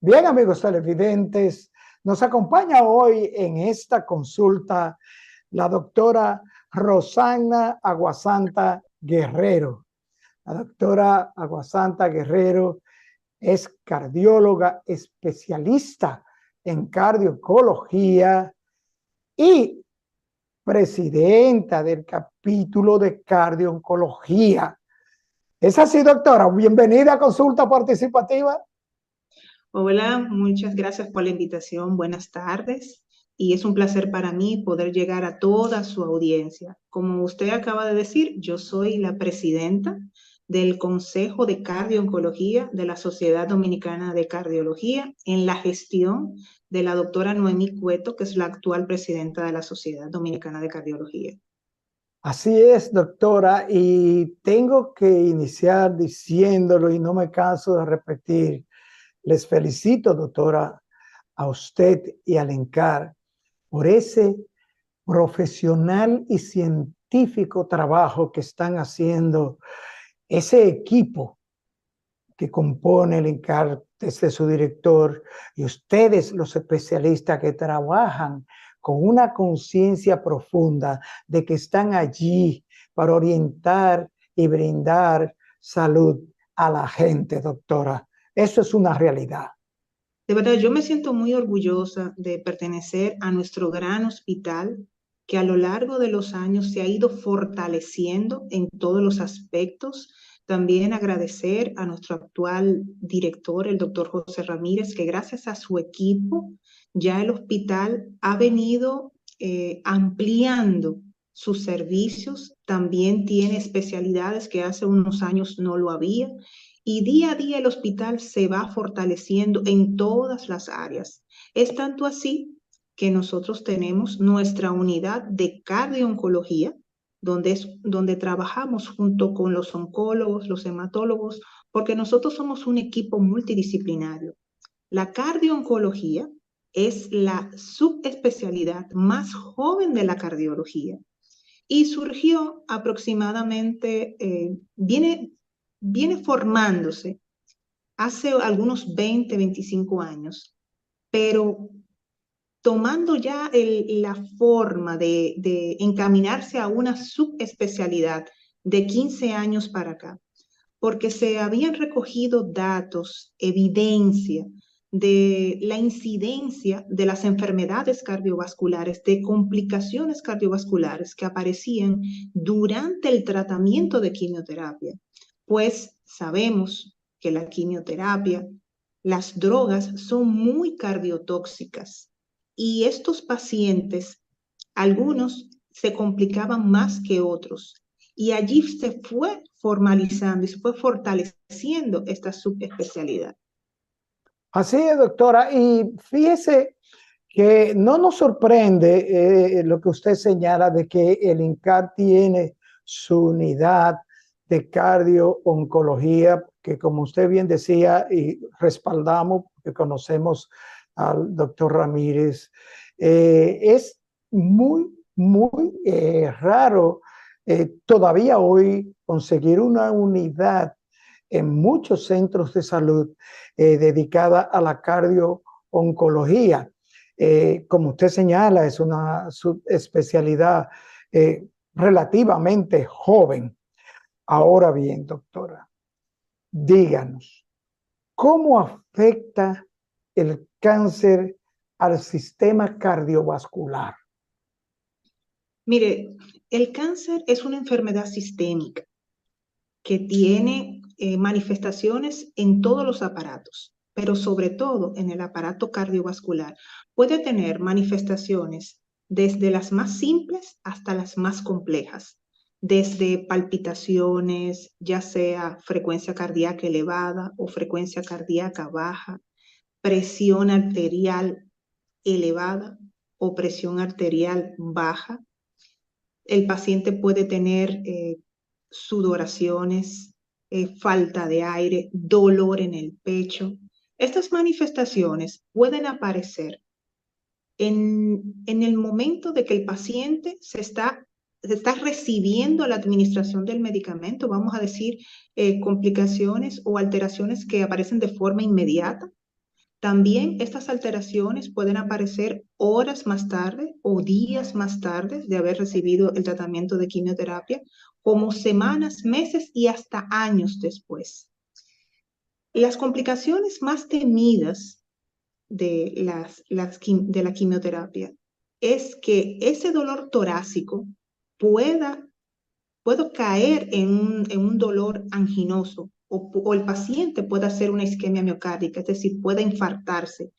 Bien, amigos televidentes, nos acompaña hoy en esta consulta la doctora Rosana Aguasanta Guerrero. La doctora Aguasanta Guerrero es cardióloga especialista en cardiología y presidenta del capítulo de cardio-oncología. ¿Es así, doctora? Bienvenida a Consulta Participativa. Hola, muchas gracias por la invitación. Buenas tardes. Y es un placer para mí poder llegar a toda su audiencia. Como usted acaba de decir, yo soy la presidenta del Consejo de Cardio-Oncología de la Sociedad Dominicana de Cardiología en la gestión de la doctora Noemí Cueto, que es la actual presidenta de la Sociedad Dominicana de Cardiología. Así es, doctora, y tengo que iniciar diciéndolo y no me canso de repetir. Les felicito, doctora, a usted y al ENCAR por ese profesional y científico trabajo que están haciendo ese equipo que compone el ENCAR desde su director y ustedes los especialistas que trabajan con una conciencia profunda de que están allí para orientar y brindar salud a la gente, doctora. Eso es una realidad. De verdad, yo me siento muy orgullosa de pertenecer a nuestro gran hospital que a lo largo de los años se ha ido fortaleciendo en todos los aspectos. También agradecer a nuestro actual director, el doctor José Ramírez, que gracias a su equipo ya el hospital ha venido ampliando sus servicios. También tiene especialidades que hace unos años no lo había y día a día el hospital se va fortaleciendo en todas las áreas. Es tanto así que nosotros tenemos nuestra unidad de cardio-oncología, donde trabajamos junto con los oncólogos, los hematólogos, porque nosotros somos un equipo multidisciplinario. La cardio-oncología es la subespecialidad más joven de la cardiología y surgió aproximadamente, viene formándose hace algunos 20, 25 años, pero tomando ya la forma de encaminarse a una subespecialidad de 15 años para acá, porque se habían recogido datos, evidencia de la incidencia de las enfermedades cardiovasculares, de complicaciones cardiovasculares que aparecían durante el tratamiento de quimioterapia. Pues sabemos que la quimioterapia, las drogas son muy cardiotóxicas y estos pacientes, algunos se complicaban más que otros. Y allí se fue formalizando y se fue fortaleciendo esta subespecialidad. Así es, doctora. Y fíjese que no nos sorprende lo que usted señala de que el INCAR tiene su unidad de cardio-oncología, que como usted bien decía y respaldamos, porque conocemos al doctor Ramírez, es muy raro todavía hoy conseguir una unidad en muchos centros de salud dedicada a la cardio-oncología. Como usted señala, es una subespecialidad relativamente joven. Ahora bien, doctora, díganos, ¿cómo afecta el cáncer al sistema cardiovascular? Mire, el cáncer es una enfermedad sistémica que tiene manifestaciones en todos los aparatos, pero sobre todo en el aparato cardiovascular. Puede tener manifestaciones desde las más simples hasta las más complejas, desde palpitaciones, ya sea frecuencia cardíaca elevada o frecuencia cardíaca baja, presión arterial elevada o presión arterial baja. El paciente puede tener sudoraciones, falta de aire, dolor en el pecho. Estas manifestaciones pueden aparecer en el momento de que el paciente se está recibiendo la administración del medicamento, vamos a decir, complicaciones o alteraciones que aparecen de forma inmediata. También estas alteraciones pueden aparecer horas más tarde o días más tarde de haber recibido el tratamiento de quimioterapia, como semanas, meses y hasta años después. Las complicaciones más temidas de la quimioterapia es que ese dolor torácico pueda caer en un dolor anginoso o el paciente puede hacer una isquemia miocárdica, es decir, puede infartarse,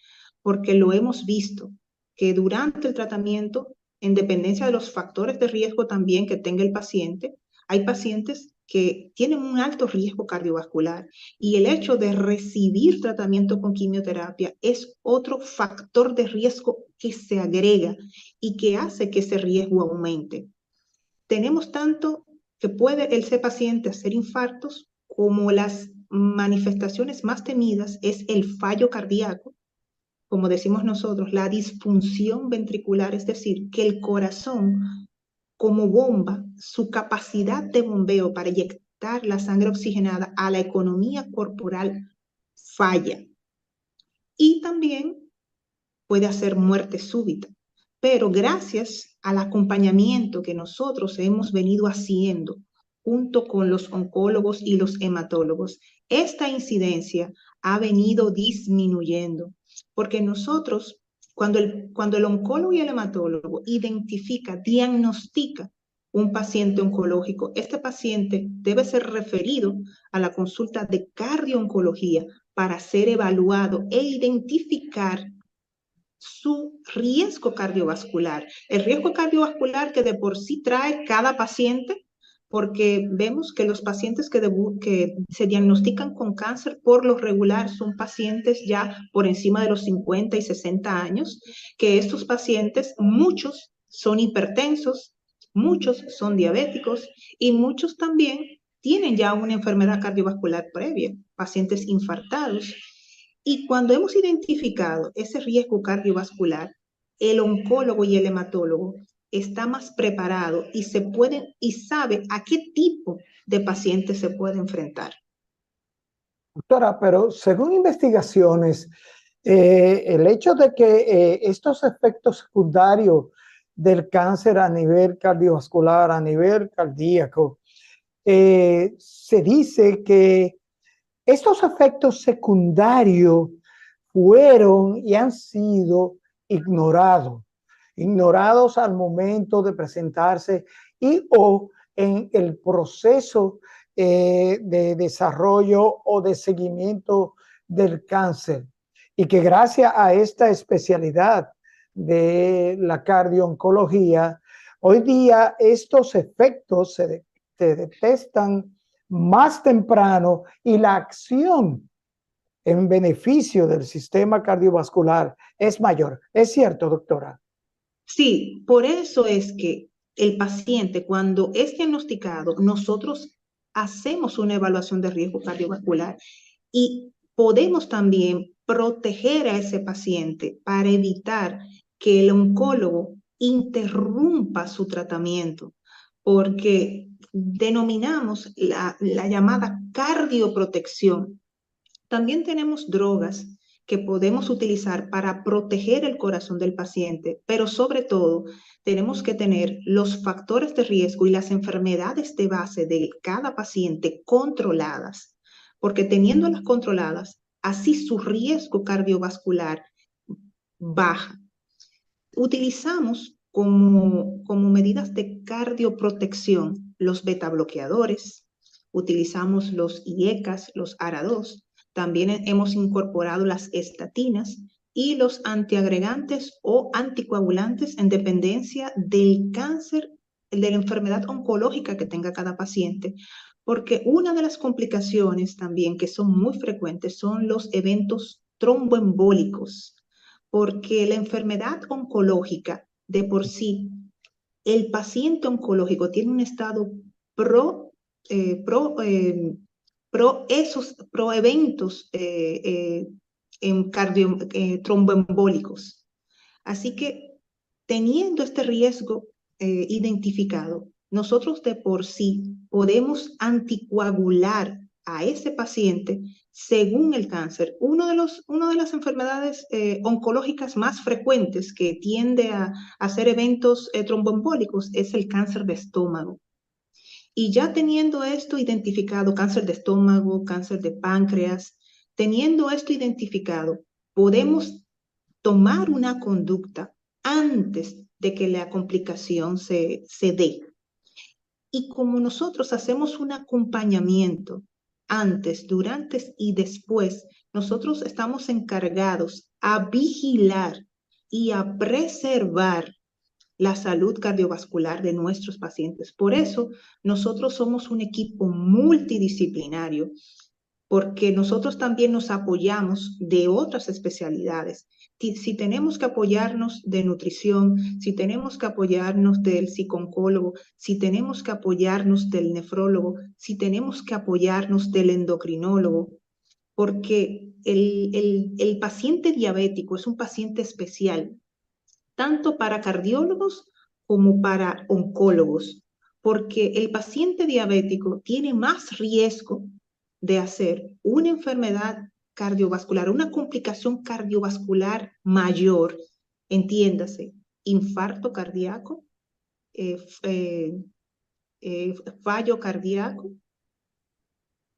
porque lo hemos visto que durante el tratamiento, en dependencia de los factores de riesgo también que tenga el paciente, hay pacientes que tienen un alto riesgo cardiovascular y el hecho de recibir tratamiento con quimioterapia es otro factor de riesgo que se agrega y que hace que ese riesgo aumente. Tenemos tanto que puede ese paciente hacer infartos como las manifestaciones más temidas es el fallo cardíaco, como decimos nosotros, la disfunción ventricular, es decir, que el corazón como bomba, su capacidad de bombeo para inyectar la sangre oxigenada a la economía corporal falla. Y también puede hacer muerte súbita. Pero gracias al acompañamiento que nosotros hemos venido haciendo junto con los oncólogos y los hematólogos, esta incidencia ha venido disminuyendo, porque nosotros, cuando el oncólogo y el hematólogo diagnostica un paciente oncológico, este paciente debe ser referido a la consulta de cardio-oncología para ser evaluado e identificar su riesgo cardiovascular. El riesgo cardiovascular que de por sí trae cada paciente, porque vemos que los pacientes que se diagnostican con cáncer por lo regular son pacientes ya por encima de los 50 y 60 años, que estos pacientes, muchos son hipertensos, muchos son diabéticos y muchos también tienen ya una enfermedad cardiovascular previa, pacientes infartados. Y cuando hemos identificado ese riesgo cardiovascular, el oncólogo y el hematólogo está más preparado y sabe a qué tipo de paciente se puede enfrentar. Doctora, pero según investigaciones, el hecho de que estos efectos secundarios del cáncer a nivel cardiovascular, a nivel cardíaco, se dice que estos efectos secundarios fueron y han sido ignorados al momento de presentarse y o en el proceso de desarrollo o de seguimiento del cáncer. Y que gracias a esta especialidad de la cardio-oncología, hoy día estos efectos se detectan más temprano y la acción en beneficio del sistema cardiovascular es mayor. ¿Es cierto, doctora? Sí, por eso es que el paciente, cuando es diagnosticado, nosotros hacemos una evaluación de riesgo cardiovascular y podemos también proteger a ese paciente para evitar que el oncólogo interrumpa su tratamiento, porque denominamos la llamada cardioprotección. También tenemos drogas que podemos utilizar para proteger el corazón del paciente, pero sobre todo tenemos que tener los factores de riesgo y las enfermedades de base de cada paciente controladas, porque teniéndolas controladas, así su riesgo cardiovascular baja. Utilizamos como medidas de cardioprotección los betabloqueadores, utilizamos los IECAS, los ARA2, también hemos incorporado las estatinas y los antiagregantes o anticoagulantes en dependencia del cáncer, de la enfermedad oncológica que tenga cada paciente, porque una de las complicaciones también que son muy frecuentes son los eventos tromboembólicos, porque la enfermedad oncológica de por sí, el paciente oncológico tiene un estado pro, pro, pro eventos tromboembólicos. Así que teniendo este riesgo identificado, nosotros de por sí podemos anticoagular a ese paciente según el cáncer. Una de las enfermedades oncológicas más frecuentes que tiende a hacer eventos tromboembólicos es el cáncer de estómago. Y ya teniendo esto identificado, cáncer de estómago, cáncer de páncreas, teniendo esto identificado, podemos tomar una conducta antes de que la complicación se dé. Y como nosotros hacemos un acompañamiento antes, durante y después, nosotros estamos encargados a vigilar y a preservar la salud cardiovascular de nuestros pacientes. Por eso, nosotros somos un equipo multidisciplinario, porque nosotros también nos apoyamos de otras especialidades. Si tenemos que apoyarnos de nutrición, si tenemos que apoyarnos del psicooncólogo, si tenemos que apoyarnos del nefrólogo, si tenemos que apoyarnos del endocrinólogo, porque el paciente diabético es un paciente especial, tanto para cardiólogos como para oncólogos, porque el paciente diabético tiene más riesgo de hacer una enfermedad cardiovascular, una complicación cardiovascular mayor, entiéndase, infarto cardíaco, eh, eh, fallo cardíaco,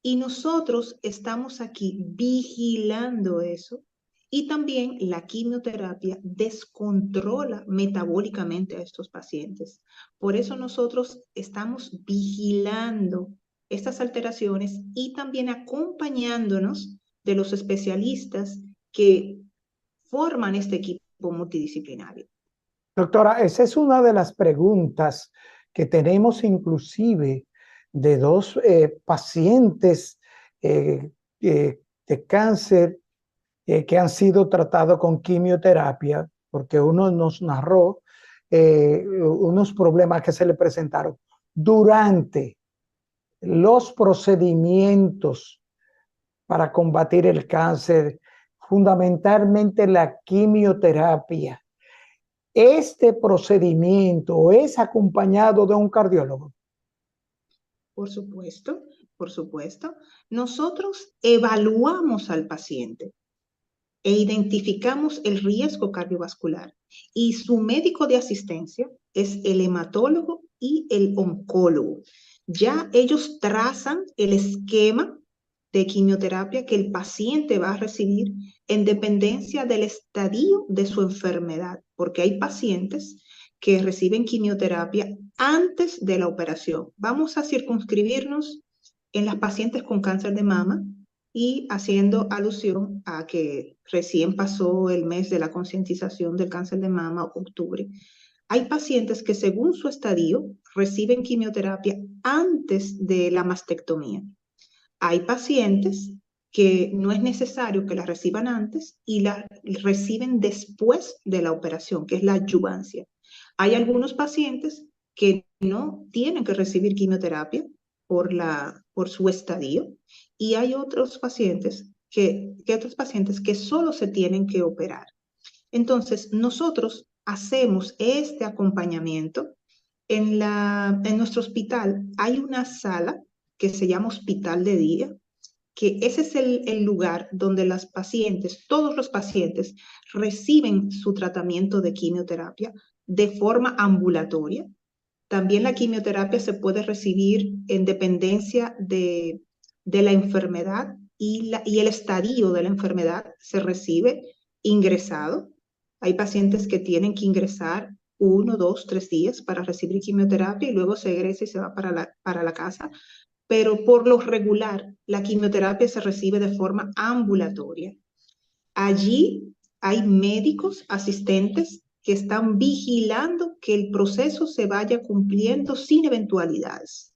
y nosotros estamos aquí vigilando eso. Y también la quimioterapia descontrola metabólicamente a estos pacientes. Por eso nosotros estamos vigilando estas alteraciones y también acompañándonos de los especialistas que forman este equipo multidisciplinario. Doctora, esa es una de las preguntas que tenemos inclusive de dos pacientes de cáncer que han sido tratados con quimioterapia, porque uno nos narró unos problemas que se le presentaron durante los procedimientos para combatir el cáncer, fundamentalmente la quimioterapia. Este procedimiento es acompañado de un cardiólogo. Por supuesto, por supuesto. Nosotros evaluamos al paciente e identificamos el riesgo cardiovascular y su médico de asistencia es el hematólogo y el oncólogo. Ya ellos trazan el esquema de quimioterapia que el paciente va a recibir en dependencia del estadio de su enfermedad, porque hay pacientes que reciben quimioterapia antes de la operación. Vamos a circunscribirnos en las pacientes con cáncer de mama y haciendo alusión a que recién pasó el mes de la concientización del cáncer de mama, octubre. Hay pacientes que según su estadio reciben quimioterapia antes de la mastectomía. Hay pacientes que no es necesario que la reciban antes y la reciben después de la operación, que es la adyuvancia. Hay algunos pacientes que no tienen que recibir quimioterapia por su estadio y hay otros pacientes que solo se tienen que operar. Entonces, nosotros hacemos este acompañamiento. En nuestro hospital hay una sala que se llama hospital de día, que ese es el lugar donde las pacientes, todos los pacientes, reciben su tratamiento de quimioterapia de forma ambulatoria. También la quimioterapia se puede recibir en dependencia de la enfermedad y el estadio de la enfermedad se recibe ingresado. Hay pacientes que tienen que ingresar 1, 2, 3 días para recibir quimioterapia y luego se egresa y se va para la casa. Pero por lo regular, la quimioterapia se recibe de forma ambulatoria. Allí hay médicos, asistentes que están vigilando que el proceso se vaya cumpliendo sin eventualidades.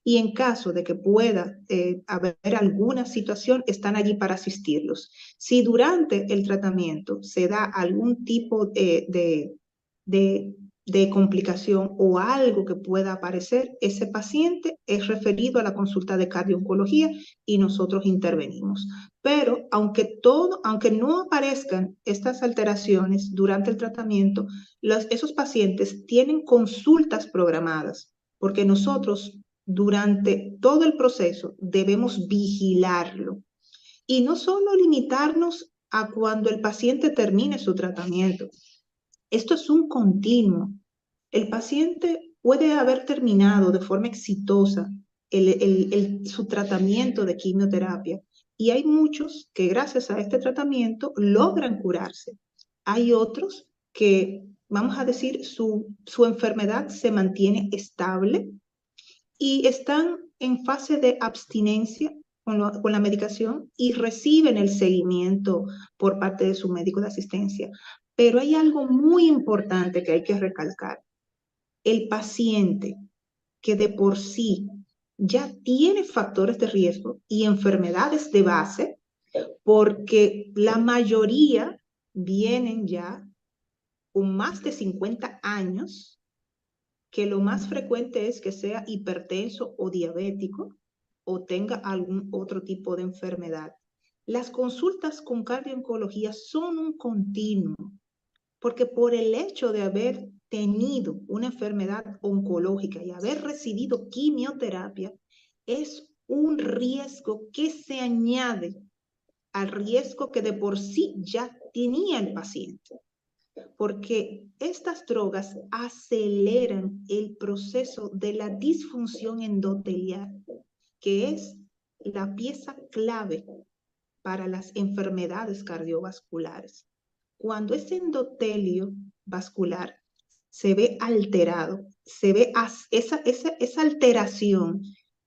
Y en caso de que pueda haber alguna situación, están allí para asistirlos. Si durante el tratamiento se da algún tipo de complicación o algo que pueda aparecer, ese paciente es referido a la consulta de cardio-oncología y nosotros intervenimos. Pero aunque no aparezcan estas alteraciones durante el tratamiento, esos pacientes tienen consultas programadas, porque nosotros durante todo el proceso debemos vigilarlo. Y no solo limitarnos a cuando el paciente termine su tratamiento. Esto es un continuo. El paciente puede haber terminado de forma exitosa su tratamiento de quimioterapia y hay muchos que gracias a este tratamiento logran curarse. Hay otros que, vamos a decir, su enfermedad se mantiene estable y están en fase de abstinencia con la medicación y reciben el seguimiento por parte de su médico de asistencia. Pero hay algo muy importante que hay que recalcar. El paciente que de por sí ya tiene factores de riesgo y enfermedades de base, porque la mayoría vienen ya con más de 50 años, que lo más frecuente es que sea hipertenso o diabético o tenga algún otro tipo de enfermedad. Las consultas con cardiooncología son un continuo, porque por el hecho de haber tenido una enfermedad oncológica y haber recibido quimioterapia, es un riesgo que se añade al riesgo que de por sí ya tenía el paciente, porque estas drogas aceleran el proceso de la disfunción endotelial, que es la pieza clave para las enfermedades cardiovasculares. Cuando ese endotelio vascular se ve alterado, se ve esa alteración,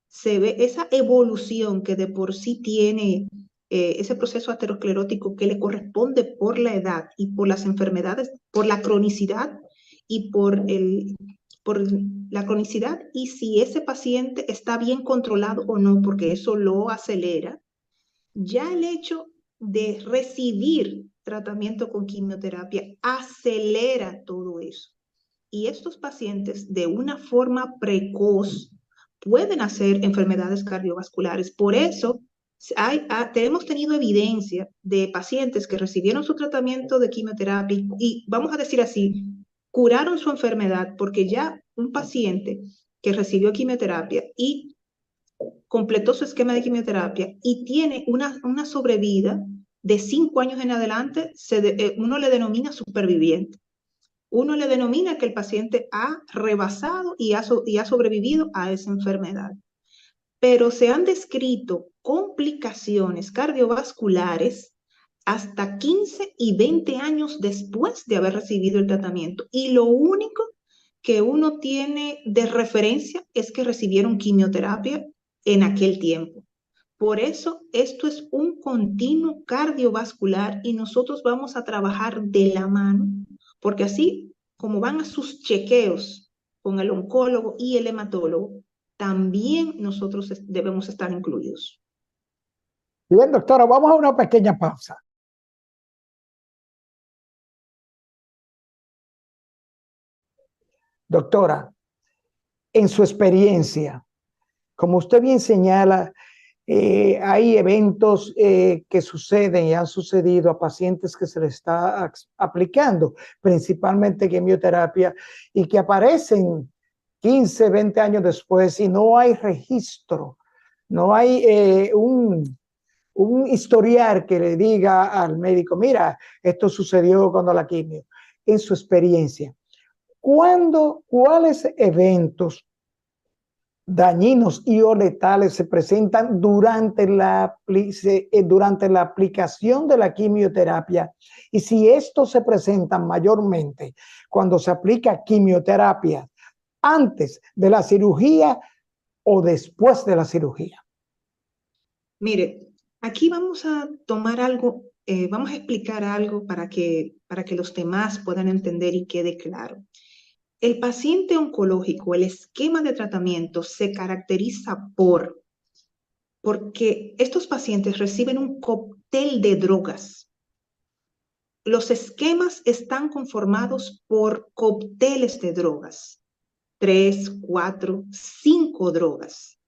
se ve esa evolución que de por sí tiene ese proceso aterosclerótico que le corresponde por la edad y por las enfermedades, por la cronicidad y por la cronicidad y si ese paciente está bien controlado o no, porque eso lo acelera. Ya el hecho de recibir tratamiento con quimioterapia acelera todo eso. Y estos pacientes de una forma precoz pueden hacer enfermedades cardiovasculares. Por eso hemos tenido evidencia de pacientes que recibieron su tratamiento de quimioterapia y vamos a decir así, curaron su enfermedad porque ya un paciente que recibió quimioterapia y completó su esquema de quimioterapia y tiene una sobrevida de 5 años en adelante, uno le denomina superviviente. Uno le denomina que el paciente ha rebasado y ha sobrevivido a esa enfermedad. Pero se han descrito complicaciones cardiovasculares hasta 15 y 20 años después de haber recibido el tratamiento. Y lo único que uno tiene de referencia es que recibieron quimioterapia en aquel tiempo. Por eso esto es un continuo cardiovascular y nosotros vamos a trabajar de la mano, porque así como van a sus chequeos con el oncólogo y el hematólogo, también nosotros debemos estar incluidos. Bien, doctora, vamos a una pequeña pausa. Doctora, en su experiencia, como usted bien señala, hay eventos que suceden y han sucedido a pacientes que se les está aplicando, principalmente quimioterapia, y que aparecen 15, 20 años después y no hay registro, no hay un historial que le diga al médico, mira, esto sucedió cuando la quimio. En su experiencia, ¿cuáles eventos dañinos y o letales se presentan durante la aplicación de la quimioterapia? Y si estos se presentan mayormente cuando se aplica quimioterapia antes de la cirugía o después de la cirugía. Mire, aquí vamos a tomar algo, vamos a explicar algo para que los demás puedan entender y quede claro. El paciente oncológico, el esquema de tratamiento se caracteriza porque estos pacientes reciben un cóctel de drogas. Los esquemas están conformados por cócteles de drogas, 3, 4, 5 drogas.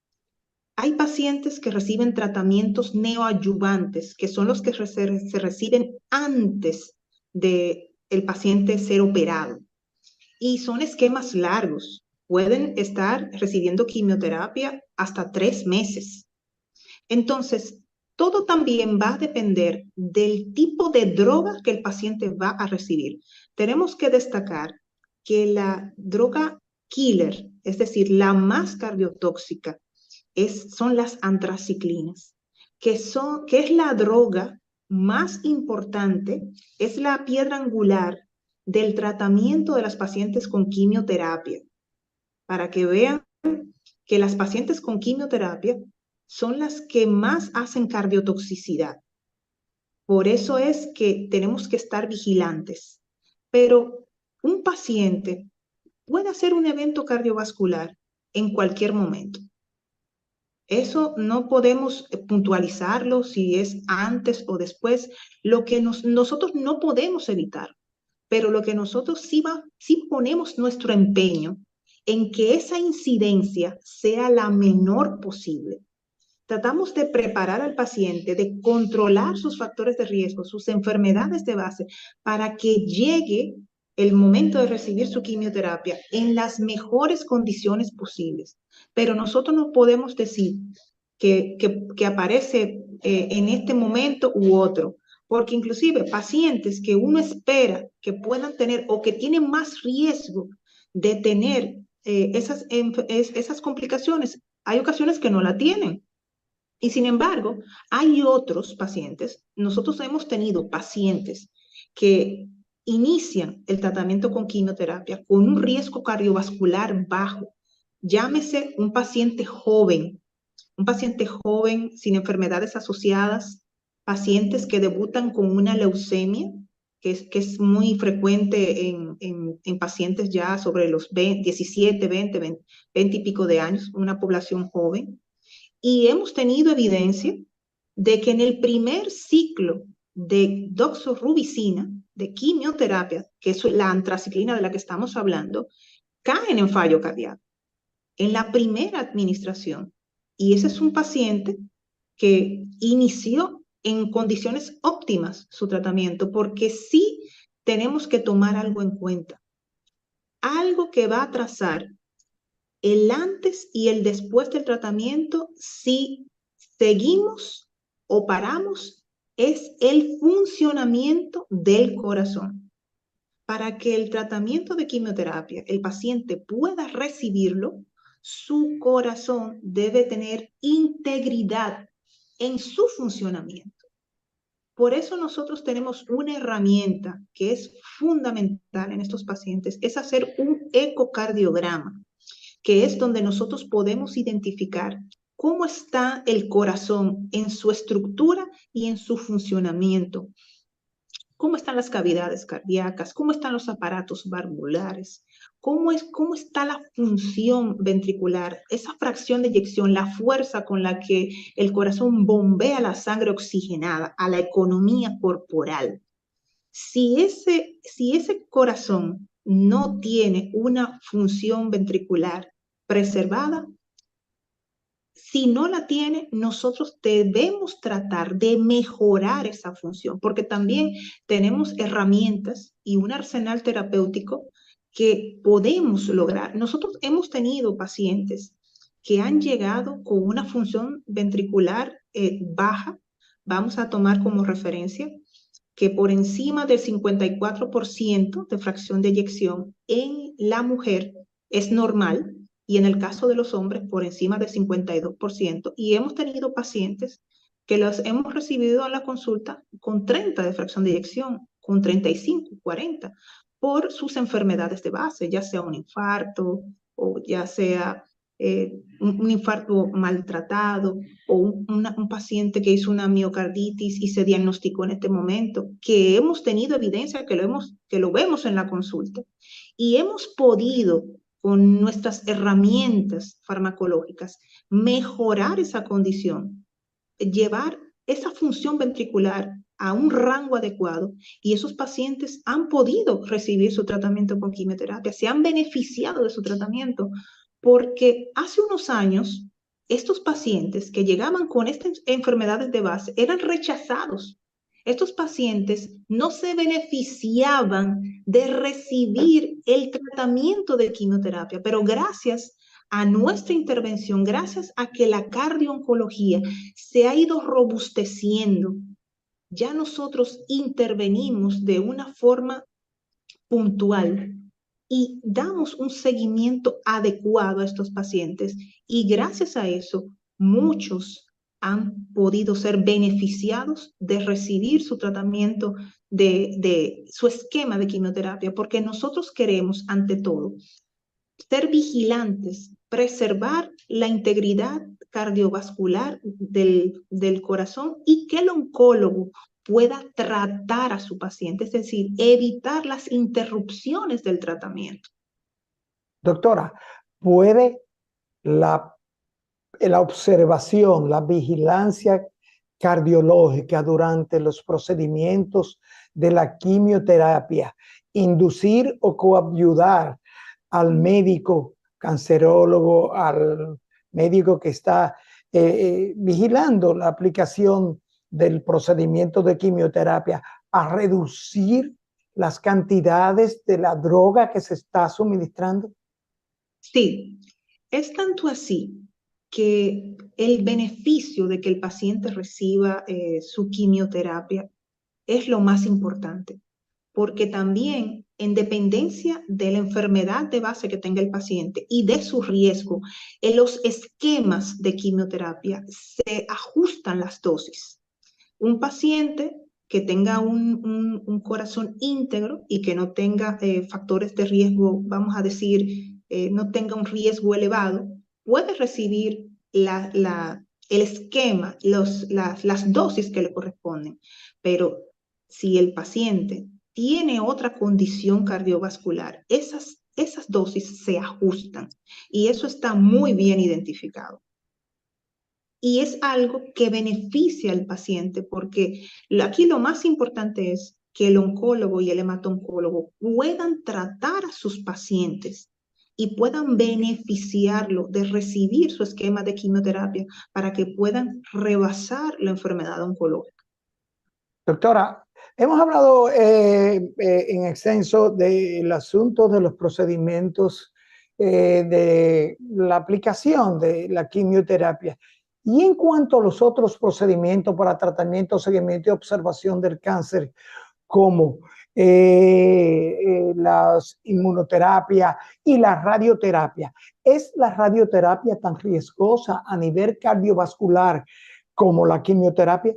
Hay pacientes que reciben tratamientos neoadyuvantes, que son los que se reciben antes de el paciente ser operado. Y son esquemas largos. Pueden estar recibiendo quimioterapia hasta 3 meses. Entonces, todo también va a depender del tipo de droga que el paciente va a recibir. Tenemos que destacar que la droga killer, es decir, la más cardiotóxica, son las antraciclinas, que es la droga más importante, es la piedra angular del tratamiento de las pacientes con quimioterapia. Para que vean que las pacientes con quimioterapia son las que más hacen cardiotoxicidad. Por eso es que tenemos que estar vigilantes. Pero un paciente puede hacer un evento cardiovascular en cualquier momento. Eso no podemos puntualizarlo si es antes o después. Lo que nosotros no podemos evitar, pero lo que nosotros sí ponemos nuestro empeño en que esa incidencia sea la menor posible. Tratamos de preparar al paciente, de controlar sus factores de riesgo, sus enfermedades de base, para que llegue el momento de recibir su quimioterapia en las mejores condiciones posibles. Pero nosotros no podemos decir que aparece en este momento u otro, porque inclusive pacientes que uno espera que puedan tener o que tienen más riesgo de tener esas complicaciones, hay ocasiones que no la tienen. Y sin embargo, hay otros pacientes, nosotros hemos tenido pacientes que inician el tratamiento con quimioterapia con un riesgo cardiovascular bajo. Llámese un paciente joven sin enfermedades asociadas, pacientes que debutan con una leucemia, que es muy frecuente en pacientes ya sobre los 17, 20 y pico de años, una población joven. Y hemos tenido evidencia de que en el primer ciclo de doxorubicina, de quimioterapia, que es la antraciclina de la que estamos hablando, caen en fallo cardíaco en la primera administración. Y ese es un paciente que inició en condiciones óptimas su tratamiento, porque sí tenemos que tomar algo en cuenta. Algo que va a trazar el antes y el después del tratamiento, si seguimos o paramos, es el funcionamiento del corazón. Para que el tratamiento de quimioterapia, el paciente pueda recibirlo, su corazón debe tener integridad en su funcionamiento. Por eso nosotros tenemos una herramienta que es fundamental en estos pacientes, es hacer un ecocardiograma, que es donde nosotros podemos identificar cómo está el corazón en su estructura y en su funcionamiento. ¿Cómo están las cavidades cardíacas? ¿Cómo están los aparatos valvulares? ¿Cómo está la función ventricular? Esa fracción de eyección, la fuerza con la que el corazón bombea la sangre oxigenada a la economía corporal. Si ese corazón no tiene una función ventricular preservada, si no la tiene, nosotros debemos tratar de mejorar esa función, porque también tenemos herramientas y un arsenal terapéutico que podemos lograr. Nosotros hemos tenido pacientes que han llegado con una función ventricular baja. Vamos a tomar como referencia que por encima del 54% de fracción de eyección en la mujer es normal, y en el caso de los hombres por encima del 52%, y hemos tenido pacientes que los hemos recibido a la consulta con 30 de fracción de eyección, con 35, 40, por sus enfermedades de base, ya sea un infarto o ya sea un infarto maltratado o un paciente que hizo una miocarditis y se diagnosticó en este momento, que hemos tenido evidencia que lo vemos en la consulta y hemos podido con nuestras herramientas farmacológicas mejorar esa condición, llevar esa función ventricular a un rango adecuado, y esos pacientes han podido recibir su tratamiento con quimioterapia, se han beneficiado de su tratamiento, porque hace unos años estos pacientes que llegaban con estas enfermedades de base eran rechazados. Estos pacientes no se beneficiaban de recibir el tratamiento de quimioterapia, pero gracias a nuestra intervención, gracias a que la cardio-oncología se ha ido robusteciendo, ya nosotros intervenimos de una forma puntual y damos un seguimiento adecuado a estos pacientes, y gracias a eso muchos han podido ser beneficiados de recibir su tratamiento, de su esquema de quimioterapia, porque nosotros queremos, ante todo, ser vigilantes, preservar la integridad cardiovascular del corazón, y que el oncólogo pueda tratar a su paciente, es decir, evitar las interrupciones del tratamiento. Doctora, ¿puede la observación, la vigilancia cardiológica durante los procedimientos de la quimioterapia inducir o coadyudar al médico cancerólogo, al médico que está vigilando la aplicación del procedimiento de quimioterapia, a reducir las cantidades de la droga que se está suministrando? Sí, es tanto así que el beneficio de que el paciente reciba su quimioterapia es lo más importante, porque también, en dependencia de la enfermedad de base que tenga el paciente y de su riesgo, en los esquemas de quimioterapia se ajustan las dosis. Un paciente que tenga un corazón íntegro y que no tenga factores de riesgo, vamos a decir, no tenga un riesgo elevado, puede recibir el esquema, las dosis que le corresponden. Pero si el paciente tiene otra condición cardiovascular, esas dosis se ajustan, y eso está muy bien identificado. Y es algo que beneficia al paciente, porque aquí lo más importante es que el oncólogo y el hematoncólogo puedan tratar a sus pacientes y puedan beneficiarlo de recibir su esquema de quimioterapia para que puedan rebasar la enfermedad oncológica. Doctora, hemos hablado en extenso del asunto de los procedimientos de la aplicación de la quimioterapia. Y en cuanto a los otros procedimientos para tratamiento, seguimiento y observación del cáncer, como la inmunoterapia y la radioterapia, ¿es la radioterapia tan riesgosa a nivel cardiovascular como la quimioterapia?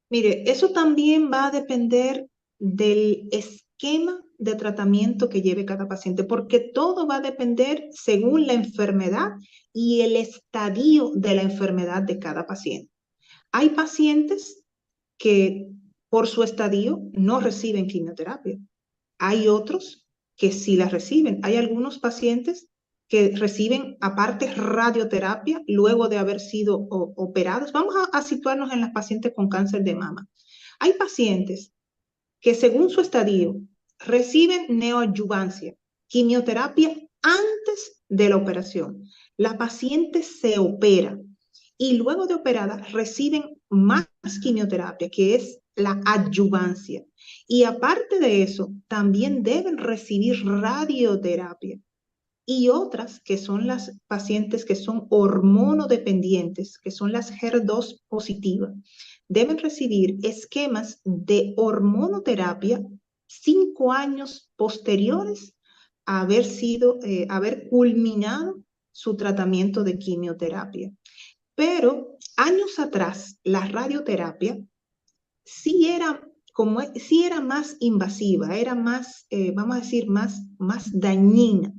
Mire, eso también va a depender del esquema de tratamiento que lleve cada paciente, porque todo va a depender según la enfermedad y el estadio de la enfermedad de cada paciente. Hay pacientes que por su estadio no reciben quimioterapia. Hay otros que sí la reciben. Hay algunos pacientes que reciben aparte radioterapia luego de haber sido operados. Vamos a situarnos en las pacientes con cáncer de mama. Hay pacientes que, según su estadio, reciben neoadyuvancia, quimioterapia antes de la operación. La paciente se opera y luego de operada reciben más quimioterapia, que es la adyuvancia. Y aparte de eso, también deben recibir radioterapia. Y otras, que son las pacientes que son hormonodependientes, que son las HER2 positivas, deben recibir esquemas de hormonoterapia 5 años posteriores a haber culminado su tratamiento de quimioterapia. Pero años atrás, la radioterapia sí era más invasiva, era más, vamos a decir, más dañina.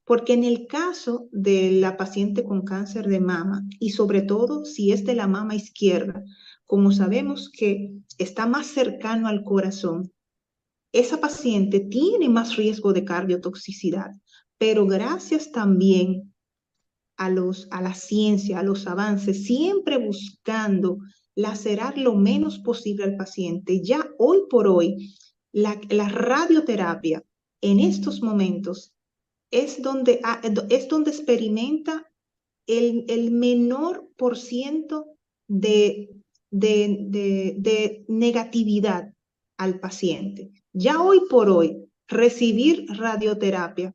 Porque en el caso de la paciente con cáncer de mama, y sobre todo si es de la mama izquierda, como sabemos que está más cercano al corazón, esa paciente tiene más riesgo de cardiotoxicidad. Pero gracias también a la ciencia, a los avances, siempre buscando lacerar lo menos posible al paciente, ya hoy por hoy la radioterapia en estos momentos es donde experimenta el menor por ciento de negatividad al paciente. Ya hoy por hoy, recibir radioterapia,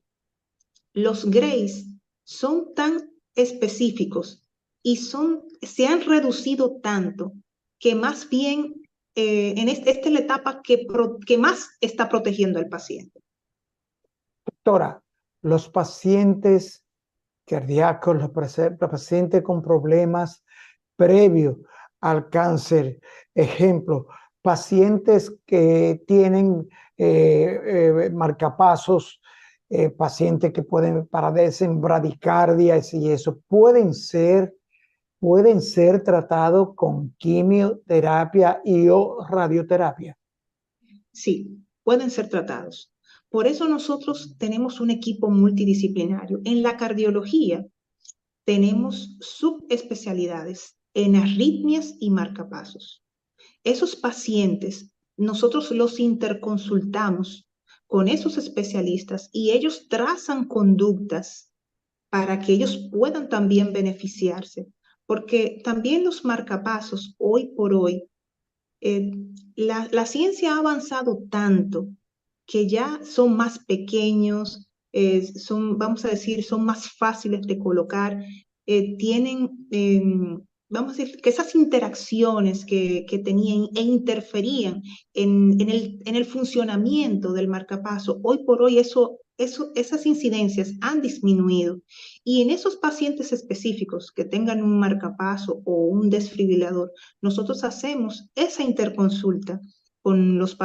los grays son tan específicos y se han reducido tanto que más bien esta es la etapa que más está protegiendo al paciente. Doctora, los pacientes cardíacos, los pacientes con problemas previos al cáncer, ejemplo, pacientes que tienen marcapasos, pacientes que padecen bradicardias y eso, pueden ser tratados con quimioterapia y o radioterapia. Sí, pueden ser tratados. Por eso nosotros tenemos un equipo multidisciplinario. En la cardiología tenemos subespecialidades en arritmias y marcapasos. Esos pacientes, nosotros los interconsultamos con esos especialistas y ellos trazan conductas para que ellos puedan también beneficiarse, porque también los marcapasos hoy por hoy, la ciencia ha avanzado tanto que ya son más pequeños, vamos a decir, son más fáciles de colocar, tienen, vamos a decir, que esas interacciones que tenían e interferían en el funcionamiento del marcapaso, hoy por hoy esas incidencias han disminuido. Y en esos pacientes específicos que tengan un marcapaso o un desfibrilador, nosotros hacemos esa interconsulta con los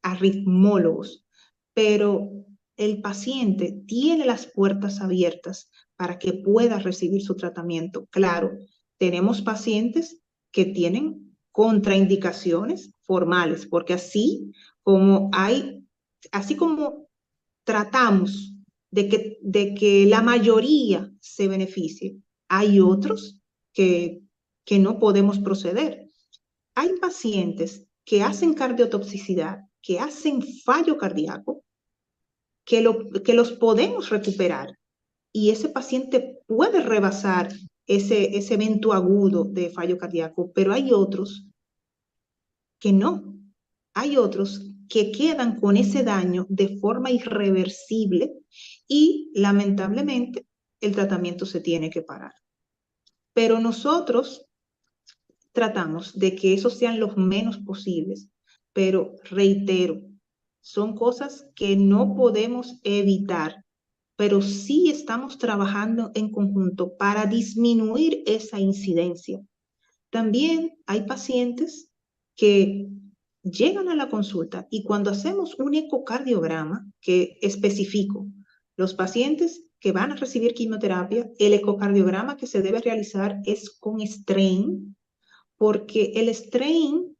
arritmólogos, pero el paciente tiene las puertas abiertas para que pueda recibir su tratamiento. Claro, tenemos pacientes que tienen contraindicaciones formales, porque así como tratamos de que la mayoría se beneficie, hay otros que no podemos proceder. Hay pacientes que hacen cardiotoxicidad, que hacen fallo cardíaco, que los podemos recuperar y ese paciente puede rebasar ese evento agudo de fallo cardíaco, pero hay otros que no. Hay otros que quedan con ese daño de forma irreversible y lamentablemente el tratamiento se tiene que parar. Pero nosotros tratamos de que esos sean los menos posibles, pero reitero, son cosas que no podemos evitar, pero sí estamos trabajando en conjunto para disminuir esa incidencia. También hay pacientes que llegan a la consulta y cuando hacemos un ecocardiograma, que especifico, los pacientes que van a recibir quimioterapia, el ecocardiograma que se debe realizar es con strain, porque El eco-strain.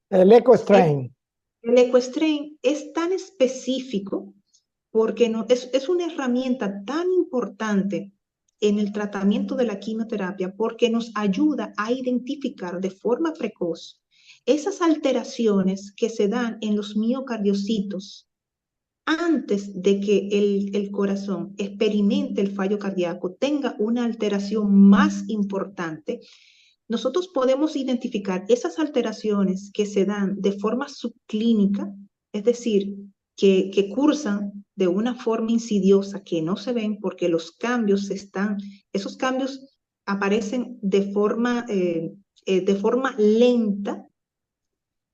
el ecostrain es tan específico porque es una herramienta tan importante en el tratamiento de la quimioterapia porque nos ayuda a identificar de forma precoz esas alteraciones que se dan en los miocardiocitos antes de que el corazón experimente el fallo cardíaco, tenga una alteración más importante. Nosotros podemos identificar esas alteraciones que se dan de forma subclínica, es decir, que cursan de una forma insidiosa, que no se ven porque esos cambios aparecen de forma lenta.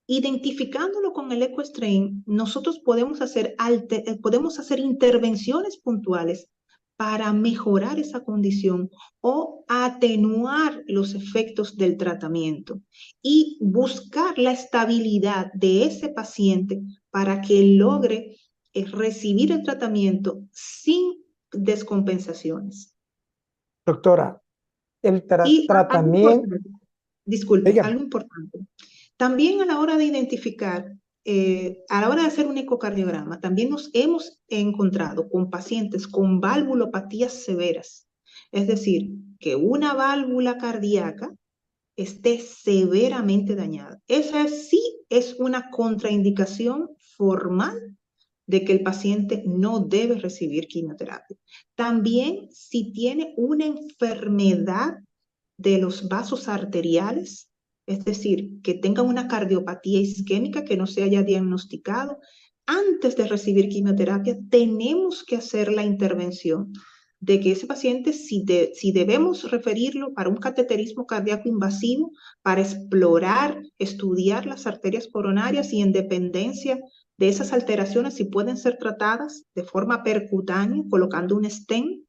Identificándolo con el ecostrain, nosotros podemos hacer intervenciones puntuales para mejorar esa condición o atenuar los efectos del tratamiento y buscar la estabilidad de ese paciente para que logre recibir el tratamiento sin descompensaciones. Doctora, el Y algo tratamiento, importante, disculpe, dígame. algo importante. También a la hora de identificar, a la hora de hacer un ecocardiograma, también nos hemos encontrado con pacientes con valvulopatías severas. Es decir, que una válvula cardíaca esté severamente dañada. Esa sí es una contraindicación formal de que el paciente no debe recibir quimioterapia. También si tiene una enfermedad de los vasos arteriales, es decir, que tenga una cardiopatía isquémica que no se haya diagnosticado, antes de recibir quimioterapia tenemos que hacer la intervención de que ese paciente, si debemos referirlo para un cateterismo cardíaco invasivo, para explorar, estudiar las arterias coronarias y en dependencia de esas alteraciones, si pueden ser tratadas de forma percutánea, colocando un stent,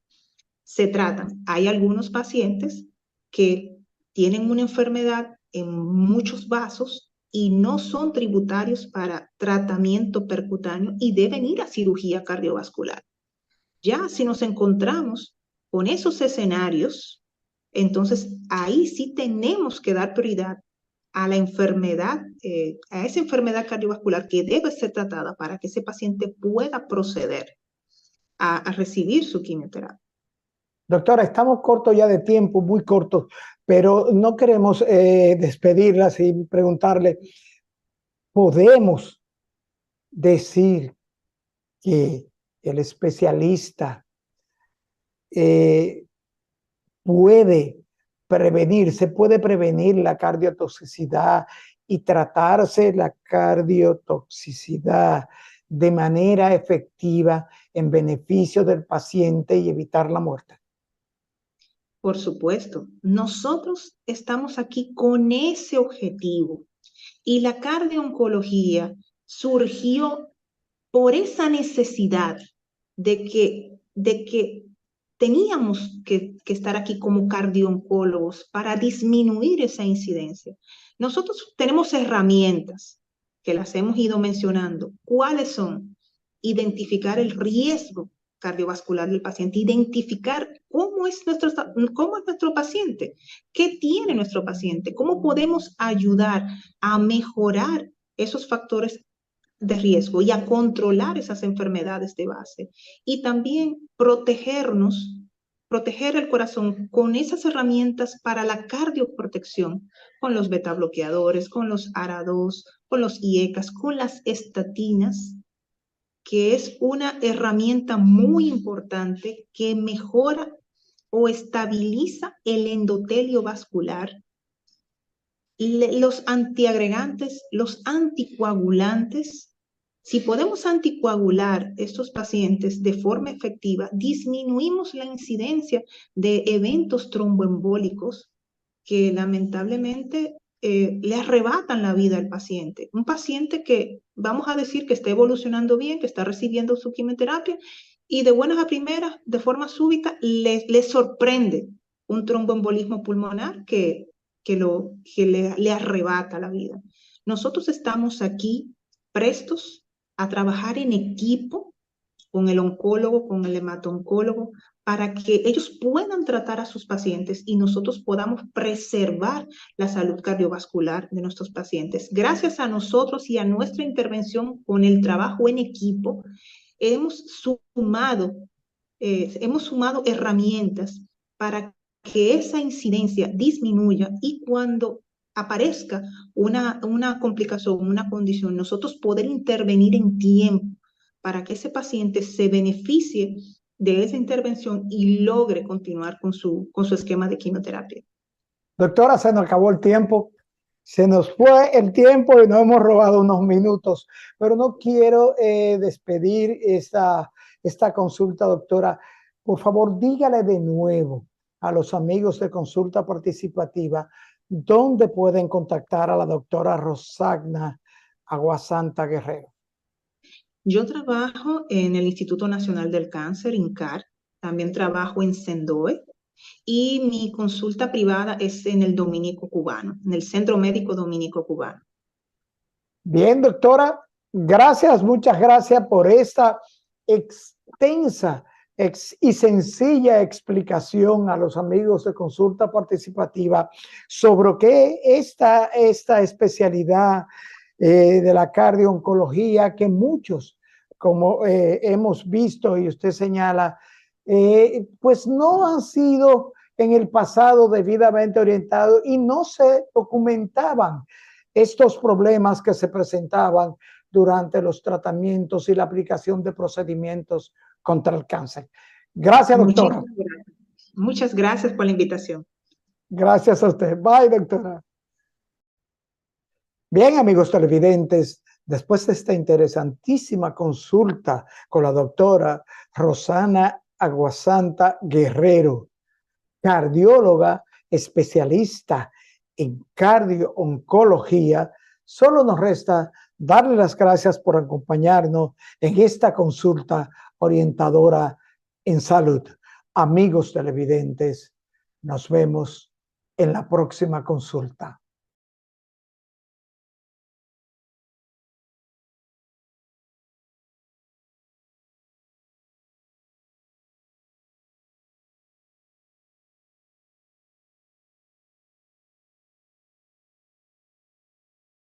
se tratan. Hay algunos pacientes que tienen una enfermedad en muchos vasos y no son tributarios para tratamiento percutáneo y deben ir a cirugía cardiovascular. Ya si nos encontramos con esos escenarios, entonces ahí sí tenemos que dar prioridad a la enfermedad, a esa enfermedad cardiovascular que debe ser tratada para que ese paciente pueda proceder a recibir su quimioterapia. Doctora, estamos cortos ya de tiempo, muy cortos, pero no queremos despedirla sin preguntarle, ¿podemos decir que el especialista puede se puede prevenir la cardiotoxicidad y tratarse la cardiotoxicidad de manera efectiva en beneficio del paciente y evitar la muerte? Por supuesto, nosotros estamos aquí con ese objetivo y la cardiooncología surgió por esa necesidad de que teníamos que estar aquí como cardioncólogos para disminuir esa incidencia. Nosotros tenemos herramientas que las hemos ido mencionando. ¿Cuáles son? Identificar el riesgo cardiovascular del paciente, identificar cómo es nuestro paciente, qué tiene nuestro paciente, cómo podemos ayudar a mejorar esos factores de riesgo y a controlar esas enfermedades de base. Y también proteger el corazón con esas herramientas para la cardioprotección, con los betabloqueadores, con los ARA2, con los IECAS, con las estatinas, que es una herramienta muy importante que mejora o estabiliza el endotelio vascular. Los antiagregantes, los anticoagulantes, si podemos anticoagular estos pacientes de forma efectiva, disminuimos la incidencia de eventos tromboembólicos que lamentablemente le arrebatan la vida al paciente. Un paciente que vamos a decir que está evolucionando bien, que está recibiendo su quimioterapia y de buenas a primeras, de forma súbita, le sorprende un tromboembolismo pulmonar que le arrebata la vida. Nosotros estamos aquí prestos a trabajar en equipo con el oncólogo, con el hematoncólogo, para que ellos puedan tratar a sus pacientes y nosotros podamos preservar la salud cardiovascular de nuestros pacientes. Gracias a nosotros y a nuestra intervención con el trabajo en equipo, hemos sumado herramientas para que esa incidencia disminuya y cuando aparezca una complicación, una condición, nosotros poder intervenir en tiempo para que ese paciente se beneficie de esa intervención y logre continuar con su esquema de quimioterapia. Doctora, se nos acabó el tiempo. Se nos fue el tiempo y nos hemos robado unos minutos, pero no quiero despedir esta consulta, doctora. Por favor, dígale de nuevo a los amigos de Consulta Participativa dónde pueden contactar a la doctora Rosagna Aguasanta Guerrero. Yo trabajo en el Instituto Nacional del Cáncer, INCAR, también trabajo en CENDOE y mi consulta privada es en el Dominico Cubano, en el Centro Médico Dominico Cubano. Bien, doctora, gracias, muchas gracias por esta extensa y sencilla explicación a los amigos de Consulta Participativa sobre qué esta especialidad de la cardiooncología que muchos, como hemos visto y usted señala, pues no han sido en el pasado debidamente orientados y no se documentaban estos problemas que se presentaban durante los tratamientos y la aplicación de procedimientos contra el cáncer. Gracias, doctora. Muchas gracias por la invitación. Gracias a usted. Bye, doctora. Bien, amigos televidentes, después de esta interesantísima consulta con la doctora Rosagna Aguasanta Guerrero, cardióloga especialista en cardio-oncología. Solo nos resta darle las gracias por acompañarnos en esta consulta orientadora en salud. Amigos televidentes, nos vemos en la próxima consulta.